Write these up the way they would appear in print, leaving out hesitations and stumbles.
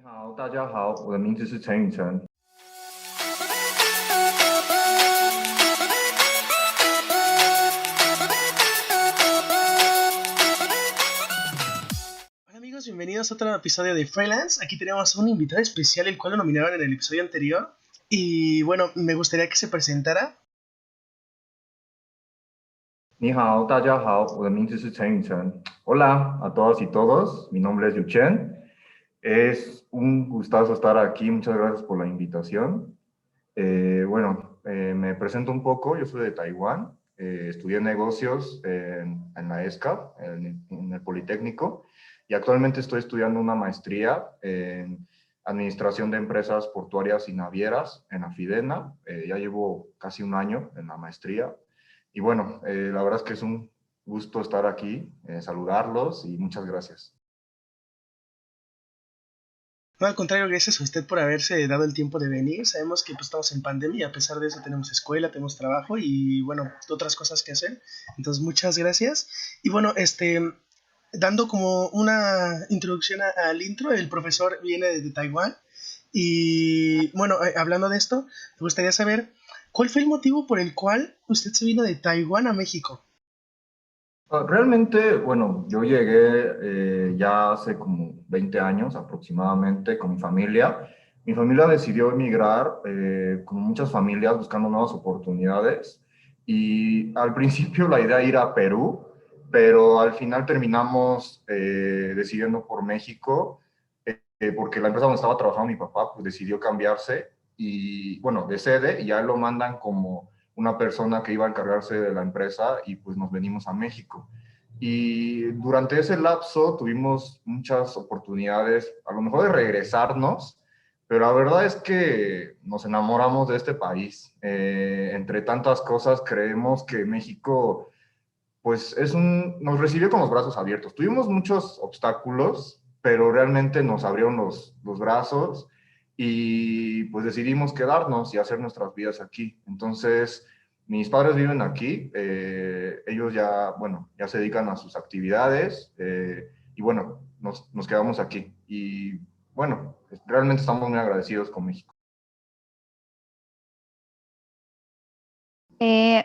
好，大家好，我的名字是陈宇成。Hola amigos, bienvenidos a otro episodio de Freelance. Aquí tenemos a un invitado especial, el cual lo nominaron en el episodio anterior. Y bueno, me gustaría que se presentara. 你好，大家好，我的名字是陈宇成。Hola a todas y todos, mi nombre es Yuchen. Es un gustazo estar aquí, muchas gracias por la invitación. Me presento un poco, yo soy de Taiwán, estudié negocios en la ESCA, en el Politécnico, y actualmente estoy estudiando una maestría en Administración de Empresas Portuarias y Navieras en Afidena. Ya llevo casi un año en la maestría. Y bueno, la verdad es que es un gusto estar aquí, saludarlos y muchas gracias. No, al contrario, gracias a usted por haberse dado el tiempo de venir. Sabemos que pues, estamos en pandemia y a pesar de eso tenemos escuela, tenemos trabajo y bueno, otras cosas que hacer. Entonces, muchas gracias. Y bueno, dando como una introducción al intro, el profesor viene de Taiwán. Y bueno, hablando de esto, me gustaría saber cuál fue el motivo por el cual usted se vino de Taiwán a México. Realmente, bueno, yo llegué ya hace como 20 años aproximadamente con mi familia. Mi familia decidió emigrar, como muchas familias, buscando nuevas oportunidades. Y al principio la idea era ir a Perú, pero al final terminamos decidiendo por México, porque la empresa donde estaba trabajando mi papá, pues decidió cambiarse y, bueno, de sede, y ya lo mandan como una persona que iba a encargarse de la empresa y pues nos venimos a México. Y durante ese lapso tuvimos muchas oportunidades, a lo mejor de regresarnos, pero la verdad es que nos enamoramos de este país. Entre tantas cosas, creemos que México, pues nos recibió con los brazos abiertos. Tuvimos muchos obstáculos, pero realmente nos abrieron los brazos y pues decidimos quedarnos y hacer nuestras vidas aquí. Entonces, mis padres viven aquí, ellos ya, bueno, ya se dedican a sus actividades y bueno, nos quedamos aquí. Y bueno, realmente estamos muy agradecidos con México.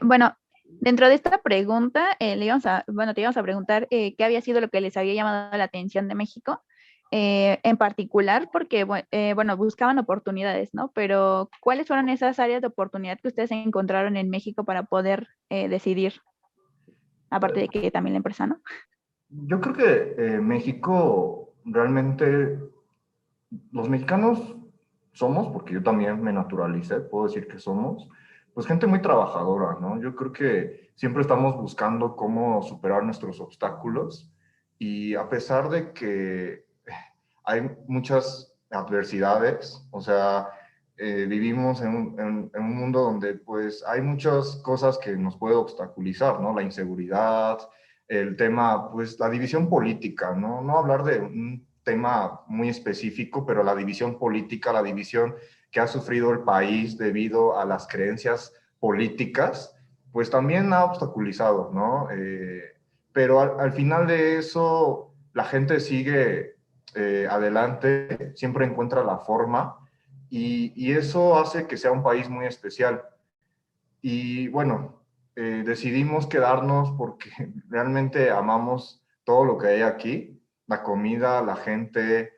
Bueno, dentro de esta pregunta, te íbamos a preguntar qué había sido lo que les había llamado la atención de México, en particular porque, bueno, buscaban oportunidades, ¿no? Pero, ¿cuáles fueron esas áreas de oportunidad que ustedes encontraron en México para poder decidir, aparte de que también la empresa, ¿no? Yo creo que México realmente los mexicanos somos, porque yo también me naturalicé, puedo decir que somos, pues gente muy trabajadora, ¿no? Yo creo que siempre estamos buscando cómo superar nuestros obstáculos y a pesar de que hay muchas adversidades, o sea, vivimos en un mundo donde pues hay muchas cosas que nos puede obstaculizar, ¿no? La inseguridad, el tema, pues la división política, ¿no? No hablar de un tema muy específico, pero la división política, la división que ha sufrido el país debido a las creencias políticas, pues también ha obstaculizado, ¿no? Pero al final de eso, la gente sigue adelante, siempre encuentra la forma y eso hace que sea un país muy especial. Y bueno, decidimos quedarnos porque realmente amamos todo lo que hay aquí, la comida, la gente.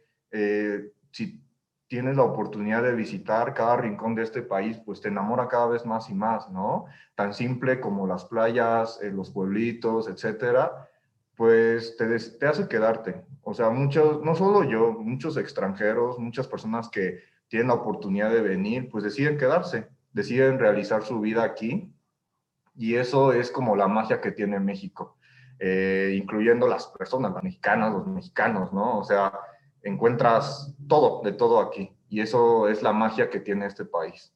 Si tienes la oportunidad de visitar cada rincón de este país, pues te enamora cada vez más y más, ¿no? Tan simple como las playas, los pueblitos, etcétera, pues te hace quedarte. O sea, muchos, no solo yo, muchos extranjeros, muchas personas que tienen la oportunidad de venir, pues deciden quedarse, deciden realizar su vida aquí y eso es como la magia que tiene México, incluyendo las personas, las mexicanas, los mexicanos, ¿no? O sea, encuentras todo, de todo aquí y eso es la magia que tiene este país.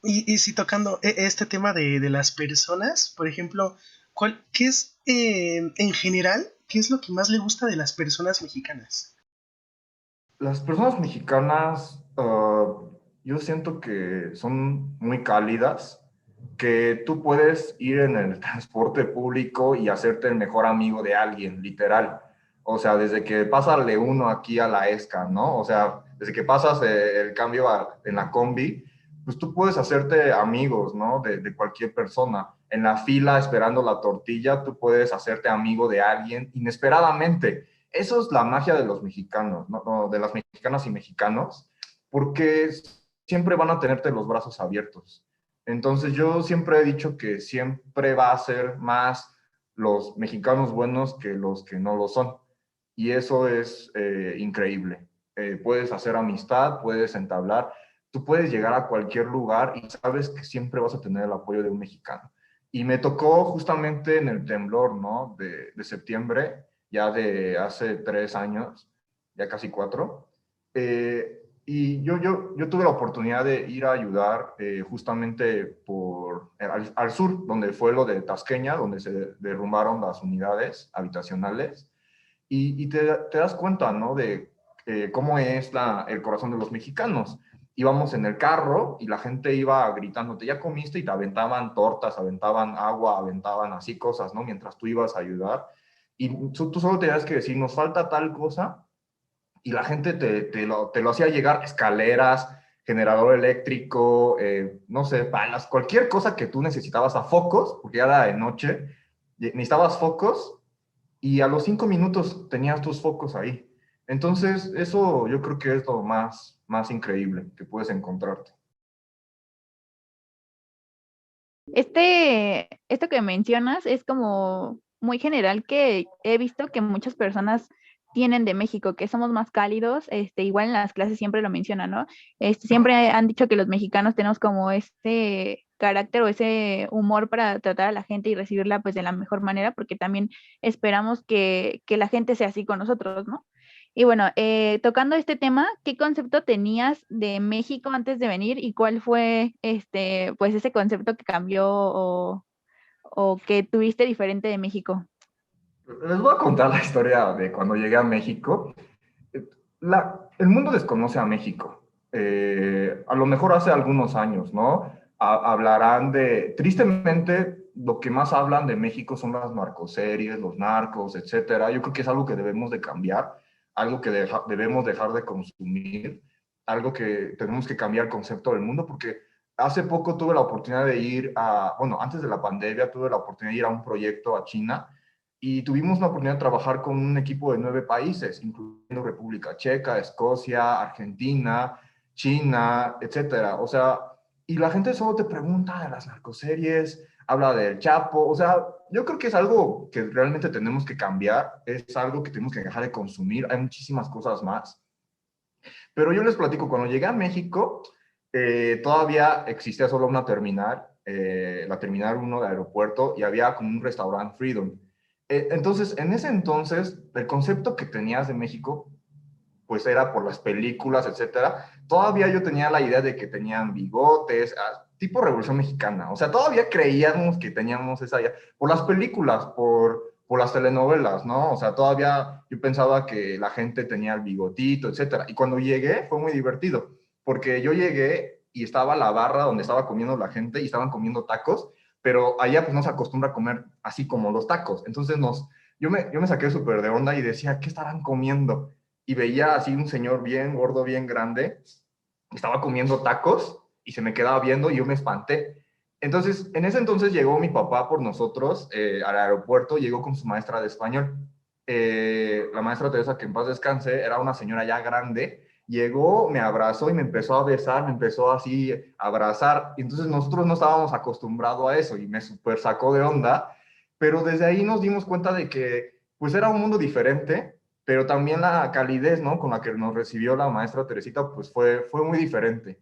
Y sí, tocando este tema de las personas, por ejemplo, ¿qué es en general, qué es lo que más le gusta de las personas mexicanas? Las personas mexicanas, yo siento que son muy cálidas, que tú puedes ir en el transporte público y hacerte el mejor amigo de alguien, literal. O sea, desde que pásale uno aquí a la ESCA, ¿no? O sea, desde que pasas el cambio en la combi, pues tú puedes hacerte amigos, ¿no? De cualquier persona. En la fila esperando la tortilla, tú puedes hacerte amigo de alguien inesperadamente. Eso es la magia de los mexicanos, ¿no? No, de las mexicanas y mexicanos, porque siempre van a tenerte los brazos abiertos. Entonces yo siempre he dicho que siempre va a ser más los mexicanos buenos que los que no lo son. Y eso es increíble. Puedes hacer amistad, puedes entablar, tú puedes llegar a cualquier lugar y sabes que siempre vas a tener el apoyo de un mexicano. Y me tocó justamente en el temblor, ¿no? De septiembre, ya de hace 3 años, ya casi 4. Y yo tuve la oportunidad de ir a ayudar justamente al sur, donde fue lo de Tasqueña, donde se derrumbaron las unidades habitacionales. Y te das cuenta, ¿no? De cómo es el corazón de los mexicanos. Íbamos en el carro y la gente iba gritándote, ya comiste, y te aventaban tortas, aventaban agua, aventaban así cosas, ¿no? Mientras tú ibas a ayudar. Y tú solo tenías que decir, nos falta tal cosa, y la gente te lo hacía llegar, escaleras, generador eléctrico, no sé, palas, cualquier cosa que tú necesitabas, a focos, porque ya era de noche, necesitabas focos, y a los 5 minutos tenías tus focos ahí. Entonces, eso yo creo que es lo más increíble que puedes encontrarte. Esto que mencionas es como muy general, que he visto que muchas personas tienen de México, que somos más cálidos, igual en las clases siempre lo mencionan, ¿no? Siempre han dicho que los mexicanos tenemos como este carácter o ese humor para tratar a la gente y recibirla pues de la mejor manera, porque también esperamos que la gente sea así con nosotros, ¿no? Y bueno, tocando este tema, ¿qué concepto tenías de México antes de venir y cuál fue pues ese concepto que cambió o que tuviste diferente de México? Les voy a contar la historia de cuando llegué a México. El mundo desconoce a México. A lo mejor hace algunos años, ¿no? Hablarán tristemente, lo que más hablan de México son las narcoseries, los narcos, etcétera. Yo creo que es algo que debemos de cambiar, algo que debemos dejar de consumir, algo que tenemos que cambiar el concepto del mundo, porque hace poco tuve la oportunidad de ir bueno, antes de la pandemia tuve la oportunidad de ir a un proyecto a China, y tuvimos la oportunidad de trabajar con un equipo de 9 países, incluyendo República Checa, Escocia, Argentina, China, etcétera. O sea, y la gente solo te pregunta de las narcoseries, habla del Chapo. O sea, yo creo que es algo que realmente tenemos que cambiar, es algo que tenemos que dejar de consumir. Hay muchísimas cosas más. Pero yo les platico, cuando llegué a México, todavía existía solo una terminal, la terminal 1 de aeropuerto, y había como un restaurante Freedom. Entonces, en ese entonces, el concepto que tenías de México, pues era por las películas, etcétera. Todavía yo tenía la idea de que tenían bigotes, tipo Revolución Mexicana. O sea, todavía creíamos que teníamos esa idea. Por las películas, por las telenovelas, ¿no? O sea, todavía yo pensaba que la gente tenía el bigotito, etcétera. Y cuando llegué fue muy divertido, porque yo llegué y estaba la barra donde estaba comiendo la gente y estaban comiendo tacos, pero allá pues no se acostumbra a comer así como los tacos. Entonces yo me saqué súper de onda y decía, ¿qué estarán comiendo? Y veía así un señor bien gordo, bien grande, estaba comiendo tacos y se me quedaba viendo y yo me espanté. Entonces, en ese entonces llegó mi papá por nosotros al aeropuerto, llegó con su maestra de español. La maestra Teresa, que en paz descanse, era una señora ya grande. Llegó, me abrazó y me empezó a besar, me empezó así a abrazar. Y entonces nosotros no estábamos acostumbrados a eso y me super sacó de onda. Pero desde ahí nos dimos cuenta de que pues era un mundo diferente, pero también la calidez, ¿no? Con la que nos recibió la maestra Teresita, pues fue muy diferente.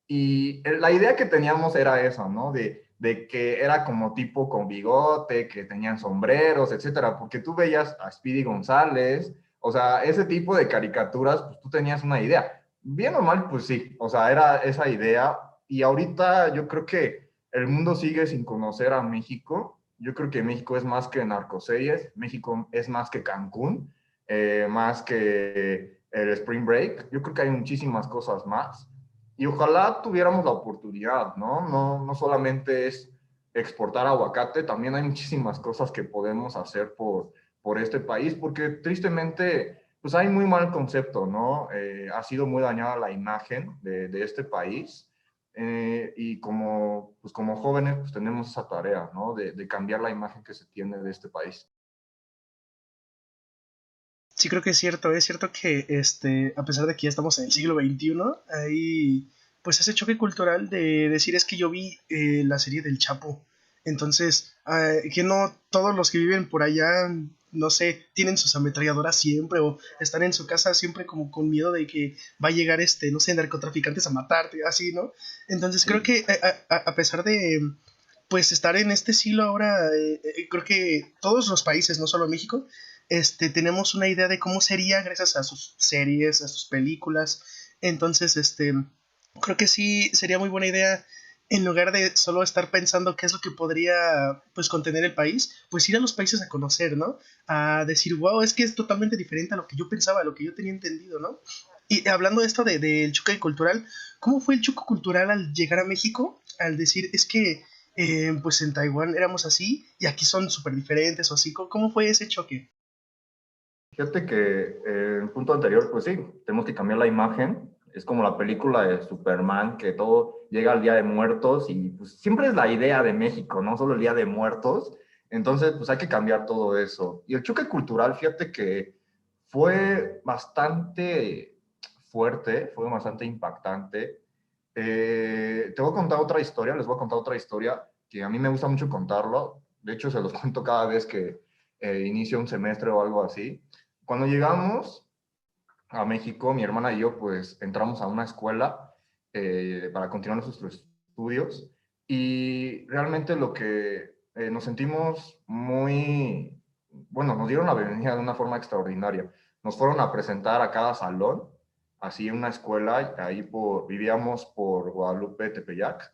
Y la idea que teníamos era esa, ¿no? De que era como tipo con bigote, que tenían sombreros, etcétera, porque tú veías a Speedy González, o sea, ese tipo de caricaturas, pues tú tenías una idea. Bien o mal, pues sí, o sea, era esa idea. Y ahorita yo creo que el mundo sigue sin conocer a México. Yo creo que México es más que narcoseries, México es más que Cancún, más que el Spring Break. Yo creo que hay muchísimas cosas más. Y ojalá tuviéramos la oportunidad, ¿no? No solamente es exportar aguacate, también hay muchísimas cosas que podemos hacer por este país, porque tristemente, pues hay muy mal concepto, ¿no? Ha sido muy dañada la imagen de este país. Y como, pues como jóvenes, pues tenemos esa tarea, ¿no? De cambiar la imagen que se tiene de este país. Sí, creo que es cierto que a pesar de que ya estamos en el siglo XXI, hay pues ese choque cultural de decir es que yo vi la serie del Chapo, entonces que no todos los que viven por allá, no sé, tienen sus ametralladoras siempre o están en su casa siempre como con miedo de que va a llegar no sé, narcotraficantes a matarte, así, ¿no? Entonces creo Sí. que a pesar de pues estar en este siglo ahora, creo que todos los países, no solo México, tenemos una idea de cómo sería gracias a sus series, a sus películas. Entonces, creo que sí sería muy buena idea, en lugar de solo estar pensando qué es lo que podría, pues, contener el país, pues ir a los países a conocer, ¿no? A decir, wow, es que es totalmente diferente a lo que yo pensaba, a lo que yo tenía entendido, ¿no? Y hablando de esto del choque cultural, ¿cómo fue el choque cultural al llegar a México? Al decir, es que, pues en Taiwán éramos así y aquí son súper diferentes o así. ¿Cómo fue ese choque? Fíjate que en el punto anterior, pues sí, tenemos que cambiar la imagen. Es como la película de Superman, que todo llega al Día de Muertos y pues siempre es la idea de México, no solo el Día de Muertos. Entonces, pues hay que cambiar todo eso. Y el choque cultural, fíjate que fue bastante fuerte, fue bastante impactante. Te voy a contar otra historia, les voy a contar otra historia que a mí me gusta mucho contarlo. De hecho, se los cuento cada vez que inicio un semestre o algo así. Cuando llegamos a México, mi hermana y yo, pues entramos a una escuela para continuar nuestros estudios y realmente lo que nos sentimos muy, bueno, nos dieron la bienvenida de una forma extraordinaria. Nos fueron a presentar a cada salón, así en una escuela, ahí vivíamos por Guadalupe, Tepeyac,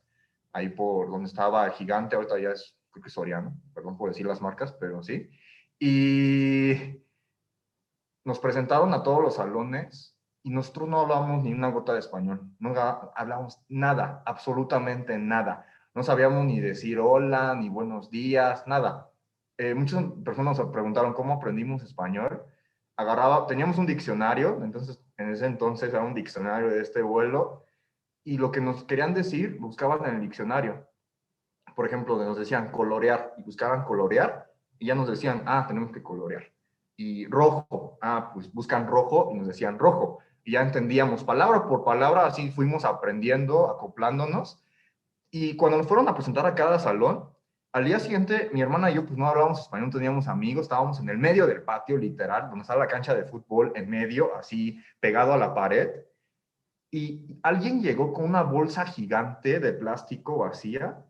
ahí por donde estaba Gigante, ahorita ya es, creo que Soriano, perdón por decir las marcas, pero sí. Y nos presentaron a todos los salones y nosotros no hablábamos ni una gota de español, no hablábamos nada, absolutamente nada. No sabíamos ni decir hola, ni buenos días, nada. Muchas personas nos preguntaron cómo aprendimos español. Teníamos un diccionario, entonces en ese entonces era un diccionario de este vuelo, y lo que nos querían decir buscaban en el diccionario. Por ejemplo, nos decían colorear y buscaban colorear y ya nos decían, ah, tenemos que colorear. Y rojo, ah, pues buscan rojo y nos decían rojo. Y ya entendíamos palabra por palabra, así fuimos aprendiendo, acoplándonos. Y cuando nos fueron a presentar a cada salón, al día siguiente mi hermana y yo pues no hablábamos español, no teníamos amigos, estábamos en el medio del patio literal, donde está la cancha de fútbol en medio, así pegado a la pared. Y alguien llegó con una bolsa gigante de plástico vacía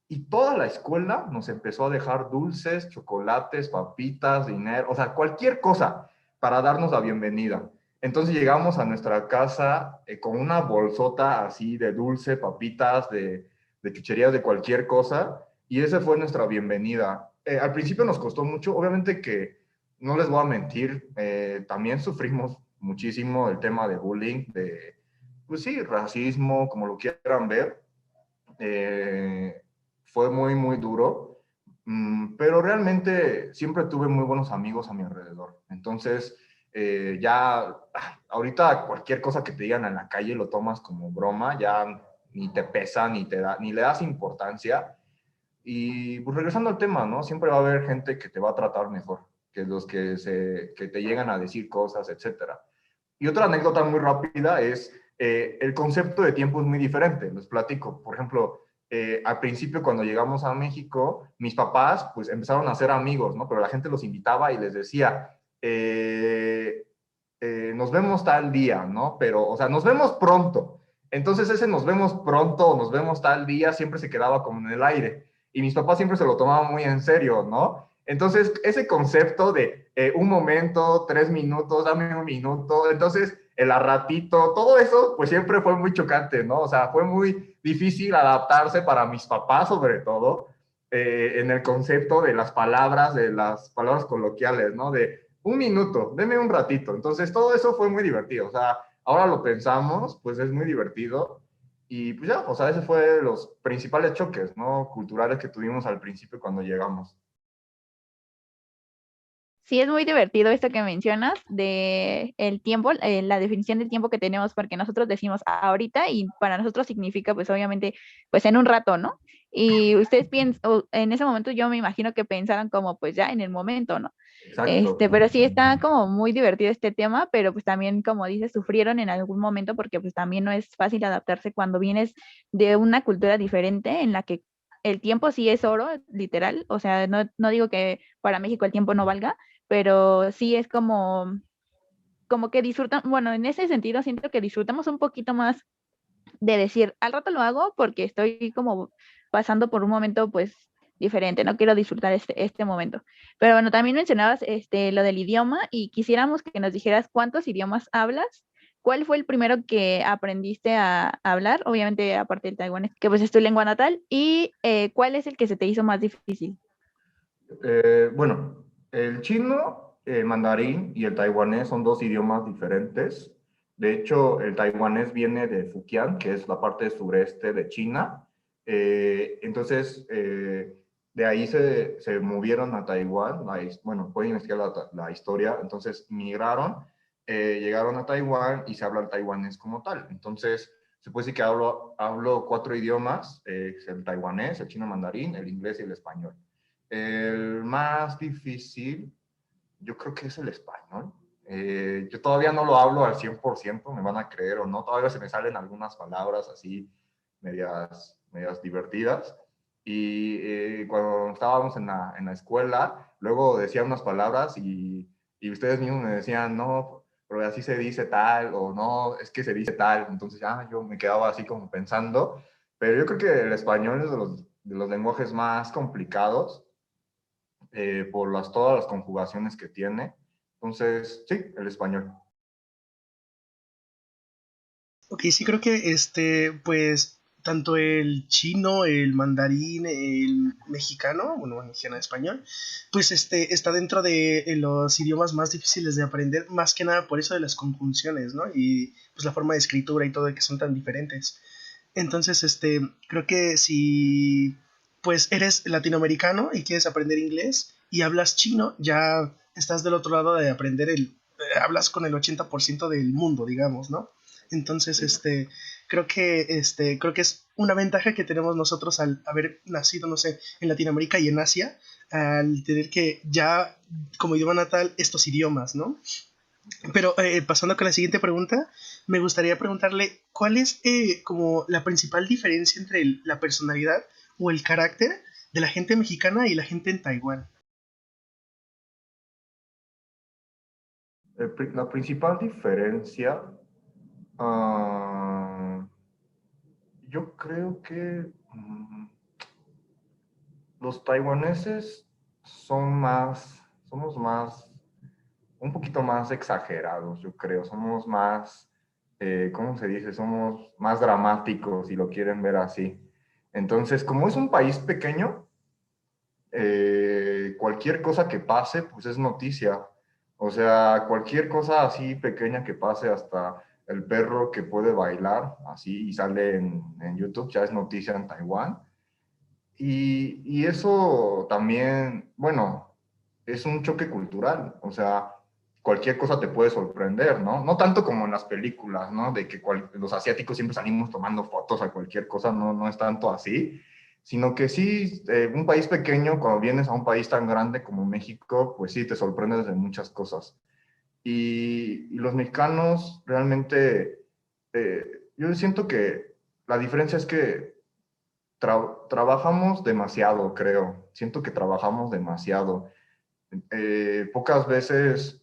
y toda la escuela nos empezó a dejar dulces, chocolates, papitas, dinero, o sea, cualquier cosa para darnos la bienvenida. Entonces llegamos a nuestra casa con una bolsota así de dulce, papitas, de chucherías, de cualquier cosa, y esa fue nuestra bienvenida. Al principio nos costó mucho, obviamente que no les voy a mentir, también sufrimos muchísimo el tema de bullying, pues sí, racismo, como lo quieran ver. Eh, Fue muy, muy duro, pero realmente siempre tuve muy buenos amigos a mi alrededor. Entonces, ahorita cualquier cosa que te digan en la calle lo tomas como broma, ya ni te pesa, ni le das importancia. Y pues regresando al tema, ¿no? Siempre va a haber gente que te va a tratar mejor que los que te llegan a decir cosas, etcétera. Y otra anécdota muy rápida es, el concepto de tiempo es muy diferente. Les platico, por ejemplo, al principio cuando llegamos a México, mis papás pues empezaron a hacer amigos, ¿no? Pero la gente los invitaba y les decía, nos vemos tal día, ¿no? Pero, o sea, nos vemos pronto. Entonces ese nos vemos pronto, nos vemos tal día, siempre se quedaba como en el aire. Y mis papás siempre se lo tomaban muy en serio, ¿no? Entonces, ese concepto de un momento, 3 minutos, dame un minuto, entonces el a ratito, todo eso, pues siempre fue muy chocante, ¿no? O sea, fue muy difícil adaptarse para mis papás, sobre todo, en el concepto de las palabras coloquiales, ¿no? De un minuto, deme un ratito. Entonces, todo eso fue muy divertido. O sea, ahora lo pensamos, pues es muy divertido. Y pues ya, o sea, ese fue los principales choques, ¿no? Culturales que tuvimos al principio cuando llegamos. Sí, es muy divertido esto que mencionas de el tiempo, la definición del tiempo que tenemos, porque nosotros decimos ahorita y para nosotros significa pues obviamente pues en un rato, ¿no? Y ustedes piensan, en ese momento yo me imagino que pensaron como pues ya en el momento, ¿no? Exacto. Pero sí está como muy divertido este tema, pero pues también como dices, sufrieron en algún momento porque pues también no es fácil adaptarse cuando vienes de una cultura diferente en la que el tiempo sí es oro, literal, o sea, no digo que para México el tiempo no valga, pero sí es como que disfrutan, bueno, en ese sentido siento que disfrutamos un poquito más de decir, al rato lo hago porque estoy como pasando por un momento pues diferente, no quiero disfrutar este momento. Pero bueno, también mencionabas lo del idioma y quisiéramos que nos dijeras cuántos idiomas hablas. ¿Cuál fue el primero que aprendiste a hablar? Obviamente, aparte del taiwanés, que pues es tu lengua natal. ¿Y cuál es el que se te hizo más difícil? Bueno, el chino, el mandarín y el taiwanés son dos idiomas diferentes. De hecho, el taiwanés viene de Fujian, que es la parte sureste de China. Entonces, de ahí se movieron a Taiwán. Bueno, pueden investigar la historia. Entonces, migraron, llegaron a Taiwán y se habla el taiwanés como tal. Entonces, se puede decir que hablo cuatro idiomas, el taiwanés, el chino mandarín, el inglés y el español. El más difícil, yo creo que es el español. Yo todavía no lo hablo al 100%, me van a creer o no. Todavía se me salen algunas palabras así, medias divertidas. Y cuando estábamos en la escuela, luego decía unas palabras y ustedes mismos me decían, no, pero así se dice tal, o no, es que se dice tal. Entonces ya yo me quedaba así como pensando. Pero yo creo que el español es de los lenguajes más complicados por todas las conjugaciones que tiene. Entonces, sí, el español. Ok, sí creo que pues tanto el chino, el mandarín, el mexicano, bueno, mexicano español, pues está dentro de los idiomas más difíciles de aprender, más que nada por eso de las conjunciones, ¿no? Y pues la forma de escritura y todo que son tan diferentes. Entonces, creo que si pues eres latinoamericano y quieres aprender inglés y hablas chino, ya estás del otro lado de aprender hablas con el 80% del mundo, digamos, ¿no? Entonces, Sí. creo que es una ventaja que tenemos nosotros al haber nacido, no sé, en Latinoamérica y en Asia, al tener que ya como idioma natal estos idiomas, ¿no? Pero pasando con la siguiente pregunta, me gustaría preguntarle cuál es como la principal diferencia entre la personalidad o el carácter de la gente mexicana y la gente en Taiwán. La principal diferencia, uh, yo creo que los taiwaneses somos más, un poquito más exagerados, yo creo. Somos más, ¿cómo se dice? Somos más dramáticos, si lo quieren ver así. Entonces, como es un país pequeño, cualquier cosa que pase, pues es noticia. O sea, cualquier cosa así pequeña que pase, hasta el perro que puede bailar, así, y sale en YouTube, ya es noticia en Taiwán. Y eso también, bueno, es un choque cultural. O sea, cualquier cosa te puede sorprender, ¿no? No tanto como en las películas, ¿no? De que los asiáticos siempre salimos tomando fotos a cualquier cosa, no, no es tanto así, sino que sí, un país pequeño, cuando vienes a un país tan grande como México, pues sí, te sorprendes de muchas cosas. Y los mexicanos realmente, yo siento que la diferencia es que trabajamos demasiado, creo. Siento que trabajamos demasiado. Pocas veces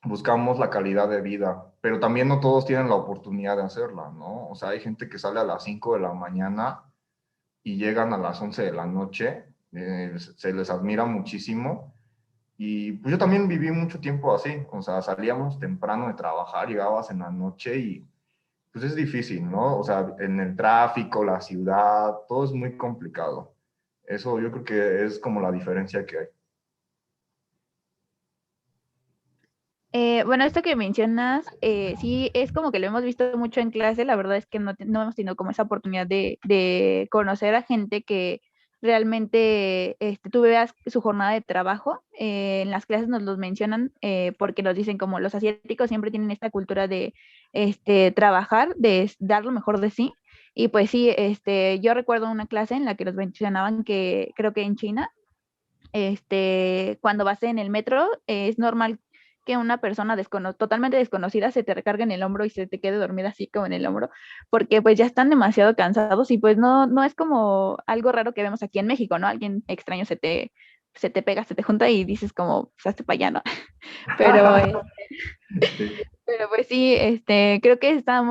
buscamos la calidad de vida, pero también no todos tienen la oportunidad de hacerla, ¿no? O sea, hay gente que sale a las 5 de la mañana y llegan a las 11 de la noche, se les admira muchísimo. Y pues yo también viví mucho tiempo así, o sea, salíamos temprano de trabajar, llegabas en la noche y pues es difícil, ¿no? O sea, en el tráfico, la ciudad, todo es muy complicado. Eso yo creo que es como la diferencia que hay. Bueno, esto que mencionas, sí, es como que lo hemos visto mucho en clase, la verdad es que no hemos tenido como esa oportunidad de conocer a gente que realmente tú veas su jornada de trabajo. En las clases nos los mencionan porque nos dicen como los asiáticos siempre tienen esta cultura de trabajar, de dar lo mejor de sí. Y pues sí, yo recuerdo una clase en la que nos mencionaban que creo que en China, cuando vas en el metro, es normal que una persona totalmente desconocida se te recargue en el hombro y se te quede dormida así como en el hombro, porque pues ya están demasiado cansados y pues no es como algo raro que vemos aquí en México, ¿no? Alguien extraño se te pega, se te junta y dices como, pues hazte para allá, ¿no? Pero, Sí. pero pues sí, creo que está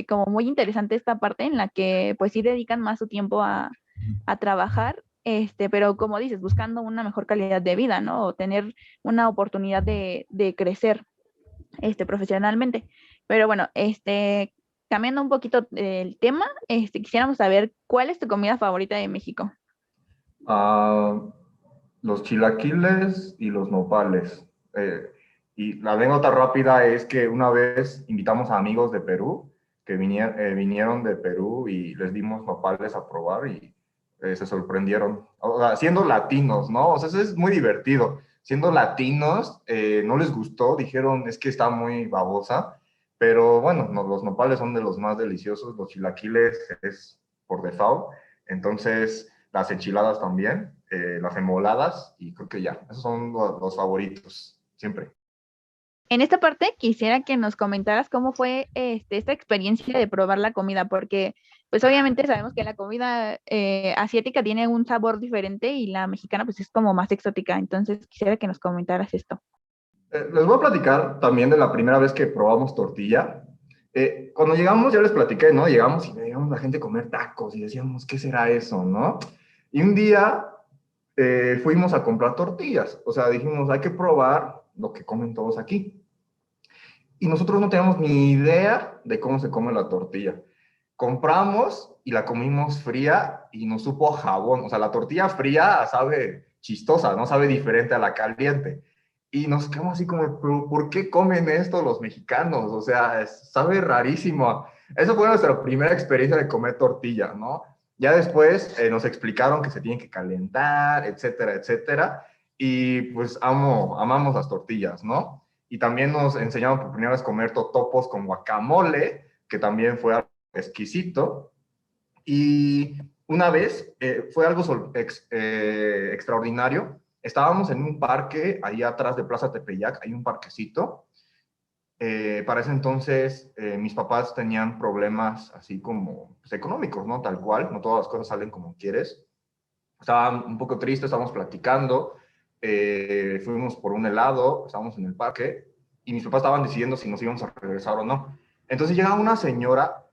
como muy interesante esta parte en la que pues sí dedican más su tiempo a trabajar, pero como dices, buscando una mejor calidad de vida, ¿no? O tener una oportunidad de crecer profesionalmente. Pero bueno, cambiando un poquito el tema, quisiéramos saber cuál es tu comida favorita de México. Ah, los chilaquiles y los nopales. Y la anécdota rápida es que una vez invitamos a amigos de Perú que vinieron de Perú y les dimos nopales a probar y se sorprendieron. O sea, siendo latinos, ¿no? O sea, eso es muy divertido. Siendo latinos, no les gustó, dijeron es que está muy babosa, pero bueno, los nopales son de los más deliciosos, los chilaquiles es por default, entonces las enchiladas también, las enmoladas, y creo que ya, esos son los favoritos, siempre. En esta parte quisiera que nos comentaras cómo fue esta experiencia de probar la comida, porque pues obviamente sabemos que la comida asiática tiene un sabor diferente y la mexicana pues es como más exótica, entonces quisiera que nos comentaras esto. Les voy a platicar también de la primera vez que probamos tortilla. Cuando llegamos, ya les platiqué, ¿no? Llegamos y veíamos a la gente comer tacos y decíamos, ¿qué será eso, no? Y un día fuimos a comprar tortillas, o sea, dijimos, hay que probar lo que comen todos aquí. Y nosotros no teníamos ni idea de cómo se come la tortilla. Compramos y la comimos fría y nos supo a jabón. O sea, la tortilla fría sabe chistosa, no sabe diferente a la caliente. Y nos quedamos así como, ¿por qué comen esto los mexicanos? O sea, sabe rarísimo. Eso fue nuestra primera experiencia de comer tortilla, ¿no? Ya después nos explicaron que se tienen que calentar, etcétera, etcétera. Y pues amamos las tortillas, ¿no? Y también nos enseñaron por primera vez a comer totopos con guacamole, que también fue algo exquisito. Y una vez fue algo extraordinario. Estábamos en un parque, ahí atrás de Plaza Tepeyac, hay un parquecito. Para ese entonces mis papás tenían problemas así como pues, económicos, ¿no? Tal cual, no todas las cosas salen como quieres. Estaban un poco tristes, estábamos platicando, fuimos por un helado, estábamos en el parque y mis papás estaban decidiendo si nos íbamos a regresar o no. Entonces llega una señora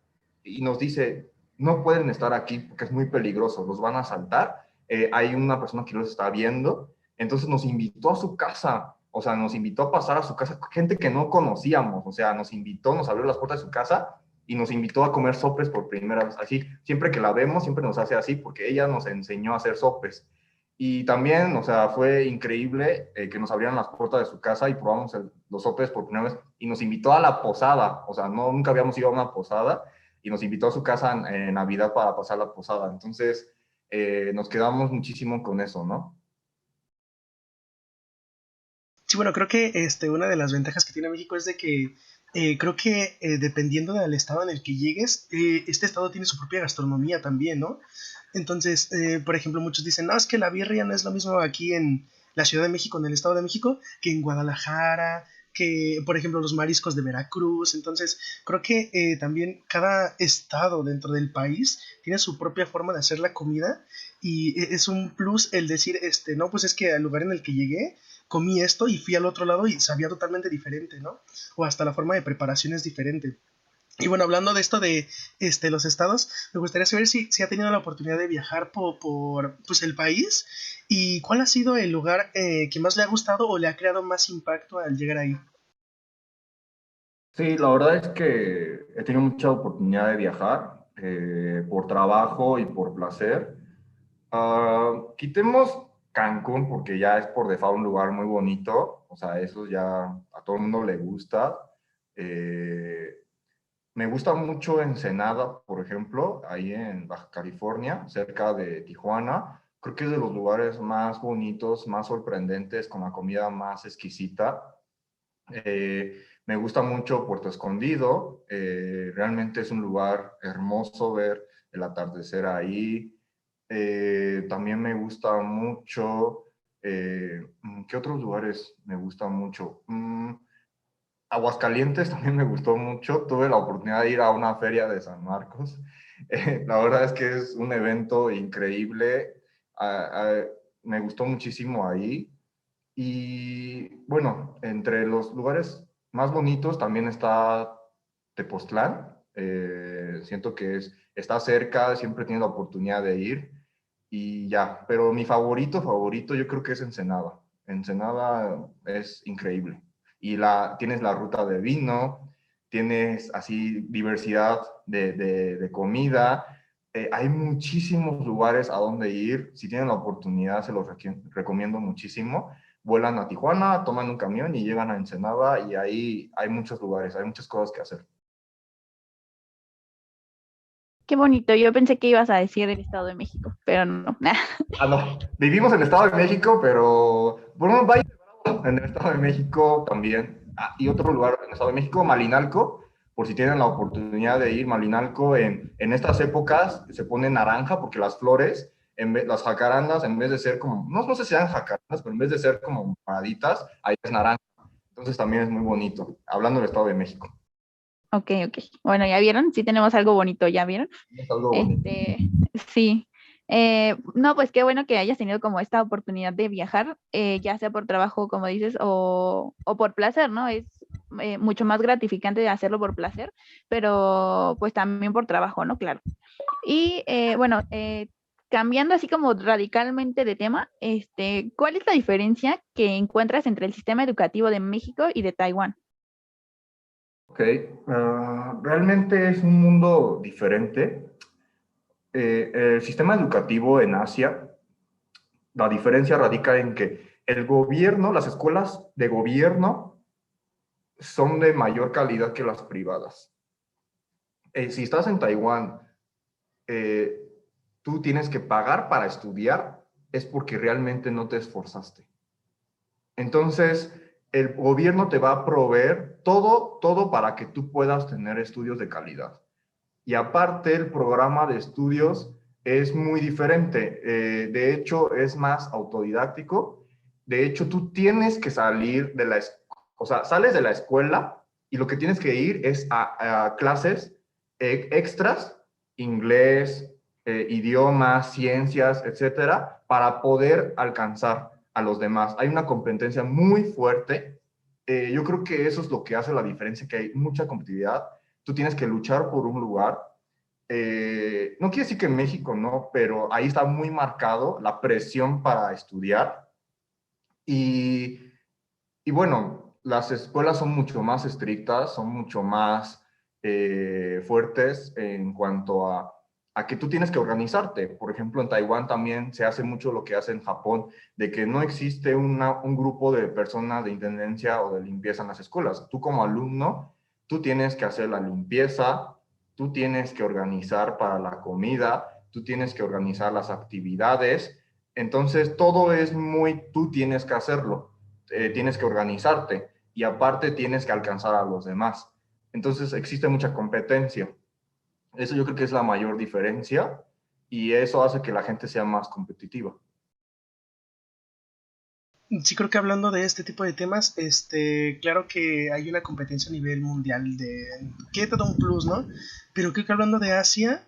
y nos dice, no pueden estar aquí porque es muy peligroso, los van a asaltar, hay una persona que los está viendo, entonces nos invitó a su casa, o sea, nos invitó a pasar a su casa, gente que no conocíamos, o sea, nos invitó, nos abrió las puertas de su casa y nos invitó a comer sopes por primera vez. Así, siempre que la vemos, siempre nos hace así, porque ella nos enseñó a hacer sopes. Y también, o sea, fue increíble que nos abrieran las puertas de su casa y probamos los sopes por primera vez. Y nos invitó a la posada, o sea, nunca habíamos ido a una posada, y nos invitó a su casa en Navidad para pasar la posada. Entonces, nos quedamos muchísimo con eso, ¿no? Sí, bueno, creo que una de las ventajas que tiene México es de que creo que dependiendo del estado en el que llegues, este estado tiene su propia gastronomía también, ¿no? Entonces, por ejemplo, muchos dicen, no, es que la birria no es lo mismo aquí en la Ciudad de México, en el Estado de México, que en Guadalajara, que, por ejemplo, los mariscos de Veracruz. Entonces, creo que también cada estado dentro del país tiene su propia forma de hacer la comida y es un plus el decir, no, pues es que al lugar en el que llegué, comí esto y fui al otro lado y sabía totalmente diferente, ¿no? O hasta la forma de preparación es diferente. Y bueno, hablando de esto de los estados, me gustaría saber si ha tenido la oportunidad de viajar por pues, el país y cuál ha sido el lugar que más le ha gustado o le ha creado más impacto al llegar ahí. Sí, la verdad es que he tenido mucha oportunidad de viajar por trabajo y por placer. Quitemos Cancún porque ya es por default un lugar muy bonito, o sea, eso ya a todo el mundo le gusta. Eh, Me gusta mucho Ensenada, por ejemplo, ahí en Baja California, cerca de Tijuana. Creo que es de los lugares más bonitos, más sorprendentes, con la comida más exquisita. Me gusta mucho Puerto Escondido. Realmente es un lugar hermoso ver el atardecer ahí. También me gusta mucho. ¿Qué otros lugares me gustan mucho? Aguascalientes también me gustó mucho. Tuve la oportunidad de ir a una feria de San Marcos. La verdad es que es un evento increíble. Ah, ah, Me gustó muchísimo ahí. Y bueno, entre los lugares más bonitos también está Tepoztlán. Siento que está cerca, siempre he tenido la oportunidad de ir y ya. Pero mi favorito, yo creo que es Ensenada. Ensenada es increíble. Y tienes la ruta de vino, tienes así diversidad de comida. Hay muchísimos lugares a donde ir. Si tienen la oportunidad, se los recomiendo muchísimo. Vuelan a Tijuana, toman un camión y llegan a Ensenada y ahí hay muchos lugares, hay muchas cosas que hacer. Qué bonito. Yo pensé que ibas a decir el Estado de México, pero no. No, vivimos en el Estado de México, pero bueno, vaya en el Estado de México también. Y otro lugar en el Estado de México, Malinalco, por si tienen la oportunidad de ir, Malinalco, en estas épocas se pone naranja porque las flores, las jacarandas, en vez de ser como, no sé si sean jacarandas, pero en vez de ser como moraditas, ahí es naranja. Entonces también es muy bonito, hablando del Estado de México. Ok, ok. Bueno, ¿ya vieron? Sí tenemos algo bonito, ¿ya vieron? Es algo bonito. Sí. No, pues qué bueno que hayas tenido como esta oportunidad de viajar, ya sea por trabajo, como dices, o por placer, ¿no? Es mucho más gratificante hacerlo por placer, pero pues también por trabajo, ¿no? Claro. Y bueno, cambiando así como radicalmente de tema, ¿cuál es la diferencia que encuentras entre el sistema educativo de México y de Taiwán? Ok, realmente es un mundo diferente. El sistema educativo en Asia, la diferencia radica en que el gobierno, las escuelas de gobierno son de mayor calidad que las privadas. Si estás en Taiwán, eh, tú tienes que pagar para estudiar, es porque realmente no te esforzaste. Entonces, el gobierno te va a proveer todo para que tú puedas tener estudios de calidad. Y aparte, el programa de estudios es muy diferente. De hecho, es más autodidáctico. De hecho, tú tienes que salir de o sea, sales de la escuela y lo que tienes que ir es a clases extras, inglés, idiomas, ciencias, etcétera, para poder alcanzar a los demás. Hay una competencia muy fuerte. Yo creo que eso es lo que hace la diferencia, que hay mucha competitividad. Tú tienes que luchar por un lugar. No quiere decir que en México no, pero ahí está muy marcado la presión para estudiar. Y, y bueno, las escuelas son mucho más estrictas, son mucho más fuertes en cuanto a que tú tienes que organizarte. Por ejemplo, en Taiwán también se hace mucho lo que hace en Japón, de que no existe un grupo de personas de intendencia o de limpieza en las escuelas. Tú como alumno, tú tienes que hacer la limpieza, tú tienes que organizar para la comida, tú tienes que organizar las actividades. Entonces, todo es tú tienes que hacerlo, tienes que organizarte y aparte tienes que alcanzar a los demás. Entonces, existe mucha competencia. Eso yo creo que es la mayor diferencia y eso hace que la gente sea más competitiva. Sí, creo que hablando de este tipo de temas, claro que hay una competencia a nivel mundial que te da un plus, ¿no? Pero creo que hablando de Asia,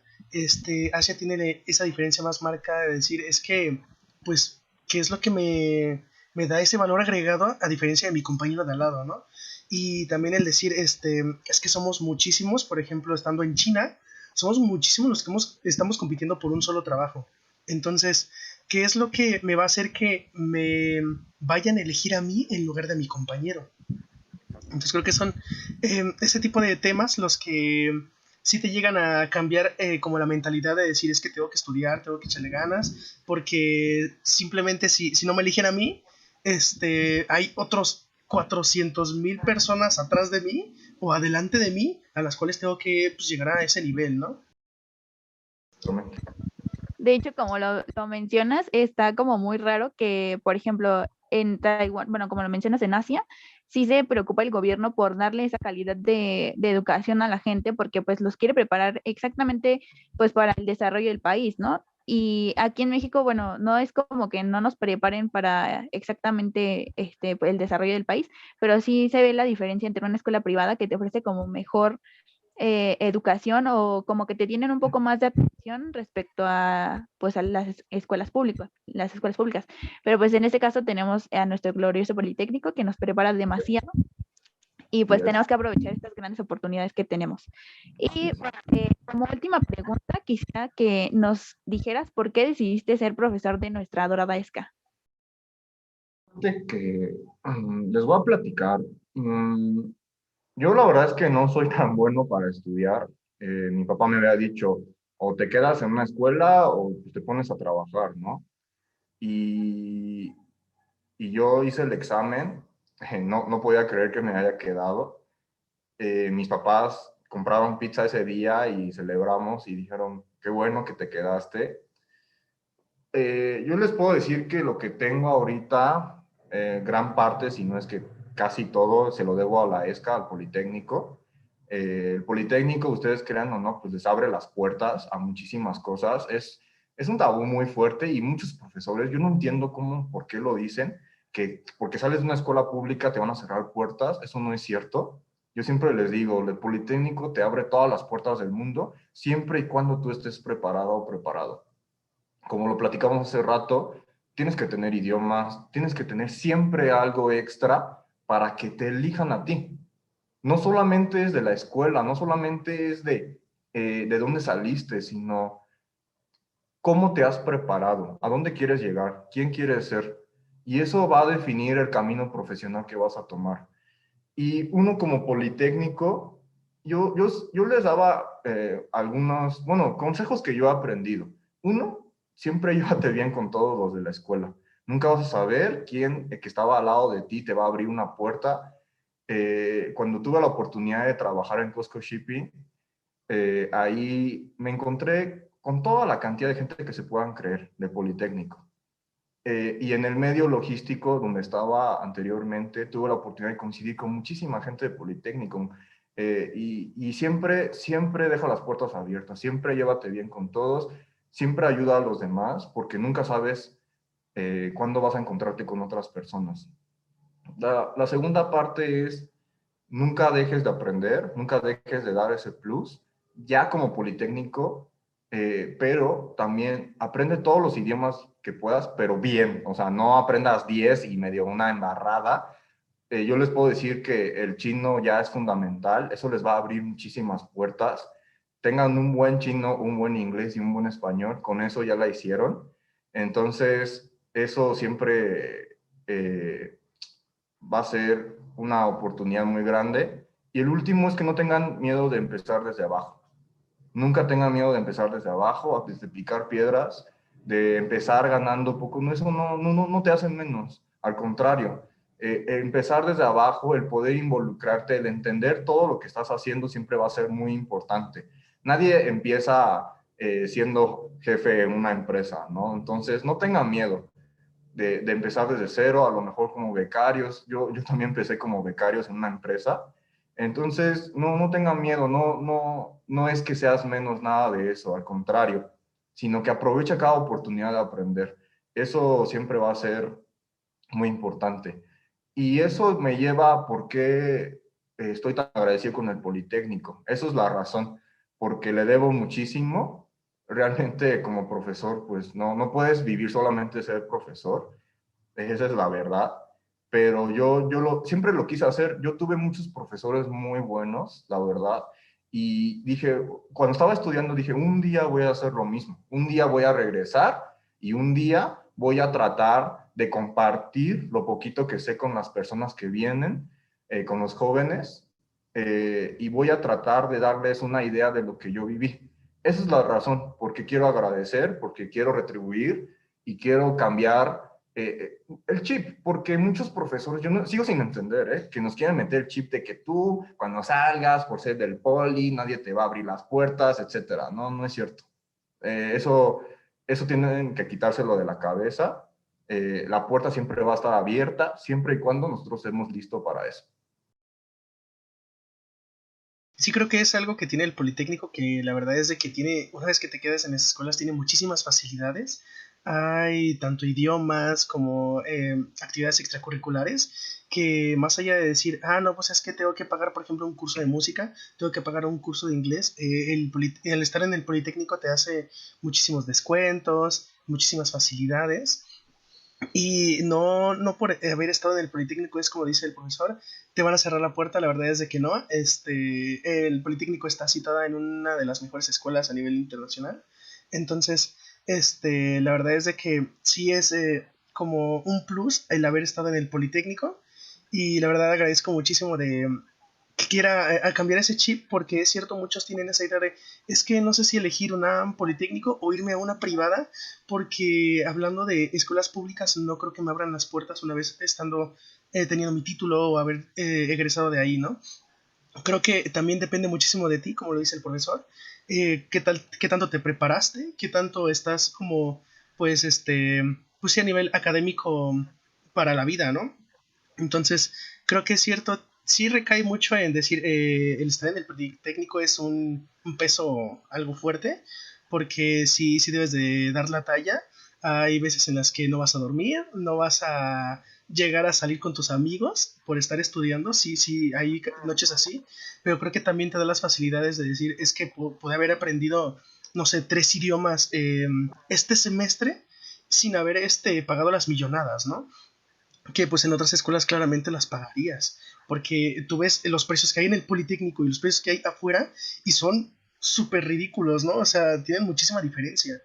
Asia tiene esa diferencia más marcada de decir, es que, pues, ¿qué es lo que me da ese valor agregado a diferencia de mi compañero de al lado, ¿no? Y también el decir, es que somos muchísimos, por ejemplo, estando en China, somos muchísimos los que estamos compitiendo por un solo trabajo. Entonces, ¿qué es lo que me va a hacer que me vayan a elegir a mí en lugar de a mi compañero? Entonces creo que son ese tipo de temas los que sí te llegan a cambiar como la mentalidad de decir es que tengo que estudiar, tengo que echarle ganas, porque simplemente si no me eligen a mí, hay otros 400,000 personas atrás de mí o adelante de mí, a las cuales tengo que pues, llegar a ese nivel, ¿no? De hecho, como lo mencionas, está como muy raro que, por ejemplo, en Taiwán, bueno, como lo mencionas en Asia, sí se preocupa el gobierno por darle esa calidad de educación a la gente, porque pues los quiere preparar exactamente pues para el desarrollo del país, ¿no? Y aquí en México, bueno, no es como que no nos preparen para exactamente pues, el desarrollo del país, pero sí se ve la diferencia entre una escuela privada que te ofrece como mejor educación o como que te tienen un poco más de atención respecto a pues a las escuelas públicas. Pero pues en este caso tenemos a nuestro glorioso Politécnico que nos prepara demasiado y pues Yes. tenemos que aprovechar estas grandes oportunidades que tenemos. Y bueno, como última pregunta, quisiera que nos dijeras por qué decidiste ser profesor de nuestra adorada ESCA. Que les voy a platicar. Yo la verdad es que no soy tan bueno para estudiar. Mi papá me había dicho, o te quedas en una escuela o te pones a trabajar, ¿no? Y, y yo hice el examen, no podía creer que me haya quedado. Mis papás compraron pizza ese día y celebramos y dijeron, qué bueno que te quedaste. Yo les puedo decir que lo que tengo ahorita, gran parte, si no es que casi todo, se lo debo a la ESCA, al Politécnico. El Politécnico, ustedes crean o no, pues les abre las puertas a muchísimas cosas. Es un tabú muy fuerte y muchos profesores, yo no entiendo cómo, por qué lo dicen, que porque sales de una escuela pública te van a cerrar puertas. Eso no es cierto. Yo siempre les digo, el Politécnico te abre todas las puertas del mundo, siempre y cuando tú estés preparado o preparado. Como lo platicamos hace rato, tienes que tener idiomas, tienes que tener siempre algo extra para que te elijan a ti. No solamente es de la escuela, no solamente es de dónde saliste, sino cómo te has preparado, a dónde quieres llegar, quién quieres ser. Y eso va a definir el camino profesional que vas a tomar. Y uno como politécnico, yo les daba algunos, bueno, consejos que yo he aprendido. Uno, siempre llévate bien con todos los de la escuela. Nunca vas a saber quién que estaba al lado de ti te va a abrir una puerta. Cuando tuve la oportunidad de trabajar en Costco Shipping, ahí me encontré con toda la cantidad de gente que se puedan creer de Politécnico. Y en el medio logístico donde estaba anteriormente, tuve la oportunidad de coincidir con muchísima gente de Politécnico. Y siempre, siempre deja las puertas abiertas, siempre llévate bien con todos, siempre ayuda a los demás, porque nunca sabes cuándo vas a encontrarte con otras personas. La segunda parte es, nunca dejes de aprender, nunca dejes de dar ese plus, ya como Politécnico, pero también aprende todos los idiomas que puedas, pero bien, o sea, no aprendas 10 y medio una embarrada. Yo les puedo decir que el chino ya es fundamental, eso les va a abrir muchísimas puertas. Tengan un buen chino, un buen inglés y un buen español, con eso ya la hicieron. Entonces, eso siempre va a ser una oportunidad muy grande. Y el último es que no tengan miedo de empezar desde abajo. Nunca tengan miedo de empezar desde abajo, desde picar piedras, de empezar ganando poco. No, eso no te hace menos. Al contrario, empezar desde abajo, el poder involucrarte, el entender todo lo que estás haciendo siempre va a ser muy importante. Nadie empieza siendo jefe en una empresa, ¿no? Entonces, no tengan miedo de empezar desde cero, a lo mejor como becarios. Yo también empecé como becarios en una empresa. Entonces, no tengan miedo, no es que seas menos nada de eso, al contrario, sino que aprovecha cada oportunidad de aprender. Eso siempre va a ser muy importante. Y eso me lleva a por qué estoy tan agradecido con el Politécnico. Eso es la razón, porque le debo muchísimo. Realmente como profesor, pues no puedes vivir solamente de ser profesor, esa es la verdad, pero siempre lo quise hacer. Yo tuve muchos profesores muy buenos, la verdad, y dije, cuando estaba estudiando, dije, un día voy a hacer lo mismo, un día voy a regresar y un día voy a tratar de compartir lo poquito que sé con las personas que vienen, con los jóvenes, y voy a tratar de darles una idea de lo que yo viví. Esa es la razón, porque quiero agradecer, porque quiero retribuir y quiero cambiar El chip, porque muchos profesores, yo no, sigo sin entender, que nos quieren meter el chip de que tú, cuando salgas, por ser del poli, nadie te va a abrir las puertas, etcétera. No, no es cierto. Eso tienen que quitárselo de la cabeza. La puerta siempre va a estar abierta, siempre y cuando nosotros estemos listos para eso. Sí, creo que es algo que tiene el Politécnico, que la verdad es de que tiene, una vez que te quedas en esas escuelas, tiene muchísimas facilidades. Hay tanto idiomas como actividades extracurriculares, que más allá de decir, ah, no, pues es que tengo que pagar, por ejemplo, un curso de música, tengo que pagar un curso de inglés, el estar en el Politécnico te hace muchísimos descuentos, muchísimas facilidades. Y no por haber estado en el Politécnico es como dice el profesor, te van a cerrar la puerta, la verdad es de que no. El Politécnico está citada en una de las mejores escuelas a nivel internacional. Entonces, la verdad es de que sí es como un plus el haber estado en el Politécnico. Y la verdad agradezco muchísimo de que quiera a cambiar ese chip, porque es cierto, muchos tienen esa idea de, es que no sé si elegir una Politécnico o irme a una privada, porque hablando de escuelas públicas, no creo que me abran las puertas una vez estando, teniendo mi título o haber egresado de ahí, ¿no? Creo que también depende muchísimo de ti, como lo dice el profesor, qué tanto te preparaste, qué tanto estás como, pues, pues sí, a nivel académico para la vida, ¿no? Entonces, creo que es cierto, sí recae mucho en decir, el estar en el Politécnico es un peso algo fuerte, porque sí, sí debes de dar la talla. Hay veces en las que no vas a dormir, no vas a llegar a salir con tus amigos por estar estudiando, sí, sí, hay noches así, pero creo que también te da las facilidades de decir, es que pude haber aprendido, no sé, 3 idiomas este semestre sin haber pagado las millonadas, ¿no? Que pues en otras escuelas claramente las pagarías, porque tú ves los precios que hay en el Politécnico y los precios que hay afuera y son súper ridículos, ¿no? O sea, tienen muchísima diferencia.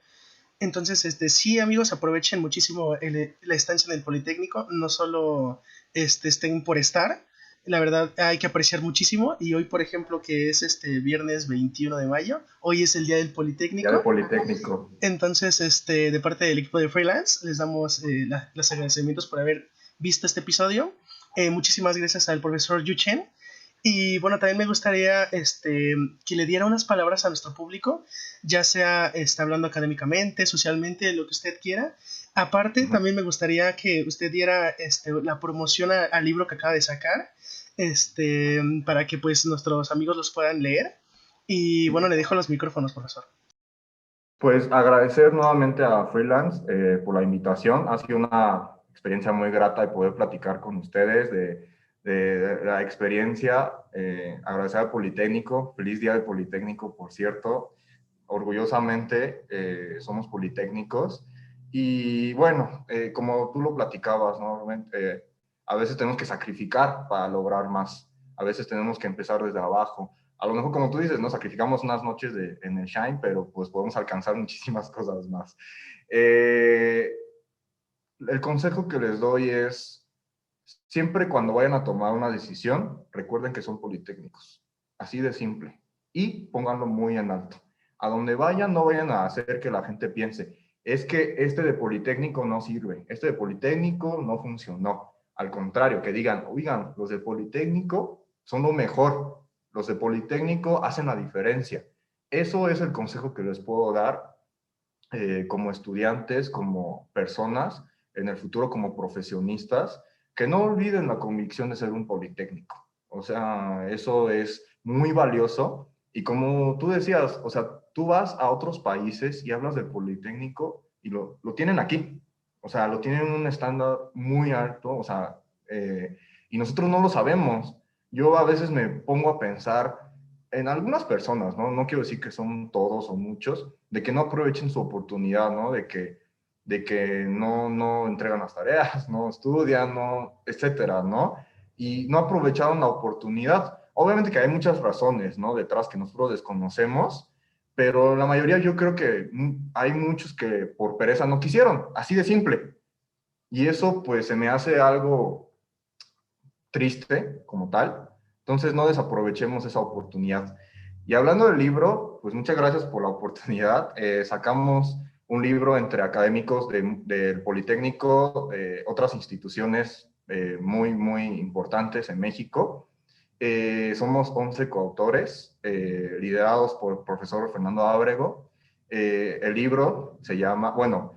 Entonces, sí, amigos, aprovechen muchísimo la estancia en el Politécnico, no solo estén por estar, la verdad hay que apreciar muchísimo y hoy, por ejemplo, que es este viernes 21 de mayo, hoy es el día del Ya de Politécnico. Politécnico. Entonces, de parte del equipo de Freelance, les damos los agradecimientos por haber visto este episodio. Muchísimas gracias al profesor Yu Chen. Y bueno, también me gustaría que le diera unas palabras a nuestro público, ya sea hablando académicamente, socialmente, lo que usted quiera. Aparte, también me gustaría que usted diera la promoción al libro que acaba de sacar, para que pues nuestros amigos los puedan leer. Y bueno, le dejo los micrófonos, profesor. Pues agradecer nuevamente a Freelance por la invitación. Ha sido una experiencia muy grata de poder platicar con ustedes de la experiencia. Agradecer al Politécnico. Feliz día del Politécnico, por cierto. Orgullosamente somos politécnicos. Y bueno, como tú lo platicabas, ¿no? A veces tenemos que sacrificar para lograr más. A veces tenemos que empezar desde abajo. A lo mejor, como tú dices, ¿no? Sacrificamos unas noches en el Shine, pero pues podemos alcanzar muchísimas cosas más. Eh, el consejo que les doy es, siempre cuando vayan a tomar una decisión, recuerden que son politécnicos. Así de simple. Y pónganlo muy en alto. A donde vayan, no vayan a hacer que la gente piense, es que este de Politécnico no sirve, este de Politécnico no funcionó. Al contrario, que digan, oigan, los de Politécnico son lo mejor, los de Politécnico hacen la diferencia. Eso es el consejo que les puedo dar como estudiantes, como personas, en el futuro como profesionistas, que no olviden la convicción de ser un politécnico. O sea, eso es muy valioso. Y como tú decías, o sea, tú vas a otros países y hablas del politécnico y lo tienen aquí. O sea, lo tienen en un estándar muy alto, o sea, y nosotros no lo sabemos. Yo a veces me pongo a pensar en algunas personas, ¿no? No quiero decir que son todos o muchos, de que no aprovechen su oportunidad, ¿no? De que no entregan las tareas, no estudian, no, etcétera, ¿no? Y no aprovecharon la oportunidad. Obviamente que hay muchas razones, ¿no? Detrás que nosotros desconocemos, pero la mayoría yo creo que hay muchos que por pereza no quisieron, así de simple. Y eso pues se me hace algo triste como tal. Entonces no desaprovechemos esa oportunidad. Y hablando del libro, pues muchas gracias por la oportunidad. Sacamos un libro entre académicos del Politécnico, otras instituciones muy, muy importantes en México. Somos 11 coautores, liderados por el profesor Fernando Ábrego. El libro se llama, bueno,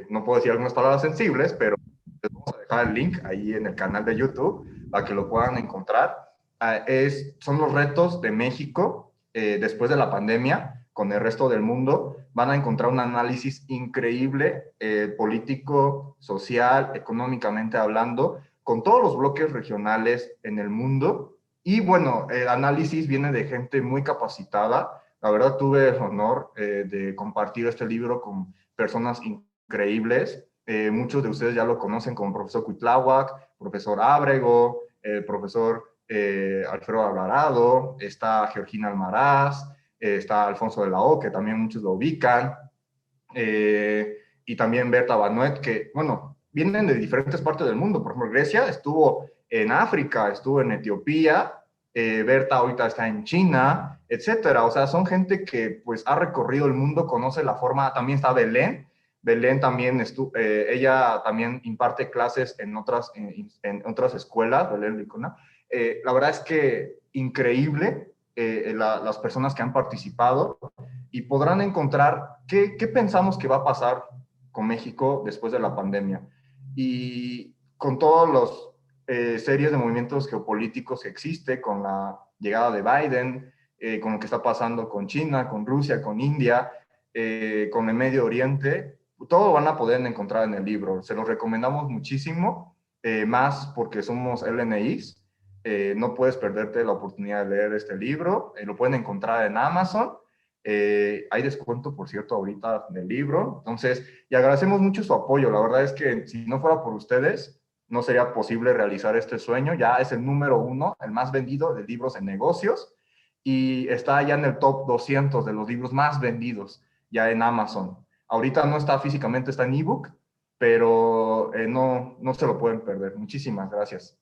no puedo decir algunas palabras sensibles, pero les vamos a dejar el link ahí en el canal de YouTube para que lo puedan encontrar. Son los retos de México después de la pandemia con el resto del mundo. Van a encontrar un análisis increíble, político, social, económicamente hablando, con todos los bloques regionales en el mundo. Y bueno, el análisis viene de gente muy capacitada. La verdad, tuve el honor de compartir este libro con personas increíbles. Muchos de ustedes ya lo conocen como profesor Cuitláhuac, profesor Ábrego, el profesor Alfredo Alvarado, está Georgina Almaraz, está Alfonso de la O, que también muchos lo ubican, y también Berta Banuet, que, bueno, vienen de diferentes partes del mundo. Por ejemplo, Grecia estuvo en África, estuvo en Etiopía, Berta ahorita está en China, etcétera. O sea, son gente que pues ha recorrido el mundo, conoce la forma. También está Belén. Belén también, ella también imparte clases en otras escuelas, Belén Licona. La verdad es que increíble las personas que han participado, y podrán encontrar qué pensamos que va a pasar con México después de la pandemia. Y con todas las series de movimientos geopolíticos que existe, con la llegada de Biden, con lo que está pasando con China, con Rusia, con India, con el Medio Oriente, todo van a poder encontrar en el libro. Se los recomendamos muchísimo, más porque somos LNIs. No puedes perderte la oportunidad de leer este libro. Lo pueden encontrar en Amazon. Hay descuento, por cierto, ahorita del libro. Entonces, y agradecemos mucho su apoyo. La verdad es que si no fuera por ustedes, no sería posible realizar este sueño. Ya es el número 1, el más vendido de libros en negocios, y está ya en el top 200 de los libros más vendidos ya en Amazon. Ahorita no está físicamente, está en ebook, pero no se lo pueden perder. Muchísimas gracias.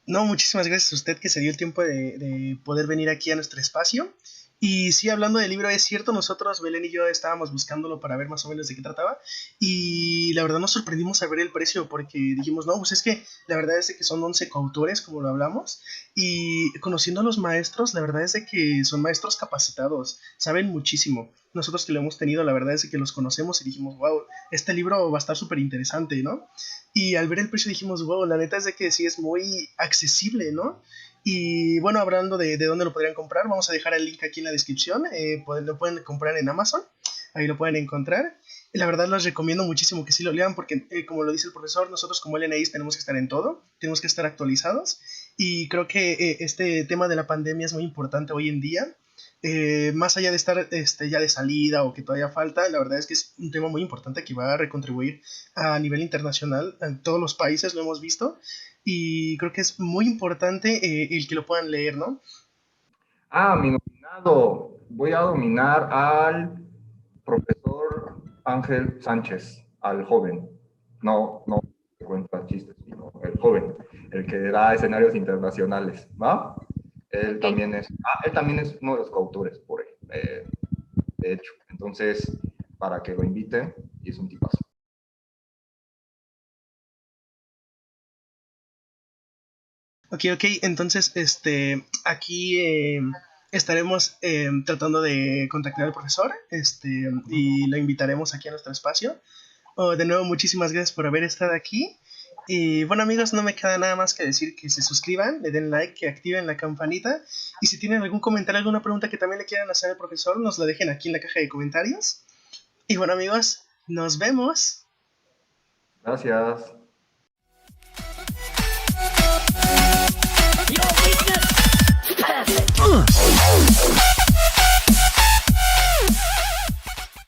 No, muchísimas gracias a usted que se dio el tiempo de poder venir aquí a nuestro espacio. Y sí, hablando del libro, es cierto, nosotros, Belén y yo, estábamos buscándolo para ver más o menos de qué trataba, y la verdad nos sorprendimos al ver el precio, porque dijimos, no, pues es que la verdad es de que son 11 coautores, como lo hablamos, y conociendo a los maestros, la verdad es de que son maestros capacitados, saben muchísimo. Nosotros que lo hemos tenido, la verdad es de que los conocemos y dijimos, wow, este libro va a estar súper interesante, ¿no? Y al ver el precio dijimos, wow, la neta es de que sí es muy accesible, ¿no? Y bueno, hablando de dónde lo podrían comprar, vamos a dejar el link aquí en la descripción. Lo pueden comprar en Amazon, ahí lo pueden encontrar. La verdad les recomiendo muchísimo que sí lo lean, porque como lo dice el profesor, nosotros como LNIs tenemos que estar en todo, tenemos que estar actualizados, y creo que este tema de la pandemia es muy importante hoy en día. Más allá de estar ya de salida o que todavía falta, la verdad es que es un tema muy importante que va a recontribuir a nivel internacional. En todos los países lo hemos visto, y creo que es muy importante el que lo puedan leer, ¿no? Mi nominado. Voy a nominar al profesor Ángel Sánchez, al joven. No cuenta chistes, sino el joven, el que da escenarios internacionales, ¿va? Él también es uno de los coautores, de hecho. Entonces, para que lo inviten, y es un tipazo. Ok, entonces aquí estaremos tratando de contactar al profesor, y lo invitaremos aquí a nuestro espacio. De nuevo, muchísimas gracias por haber estado aquí. Y bueno, amigos, no me queda nada más que decir que se suscriban, le den like, que activen la campanita, y si tienen algún comentario, alguna pregunta que también le quieran hacer al profesor, nos la dejen aquí en la caja de comentarios. Y bueno, amigos, nos vemos. Gracias. Your weakness, pass it.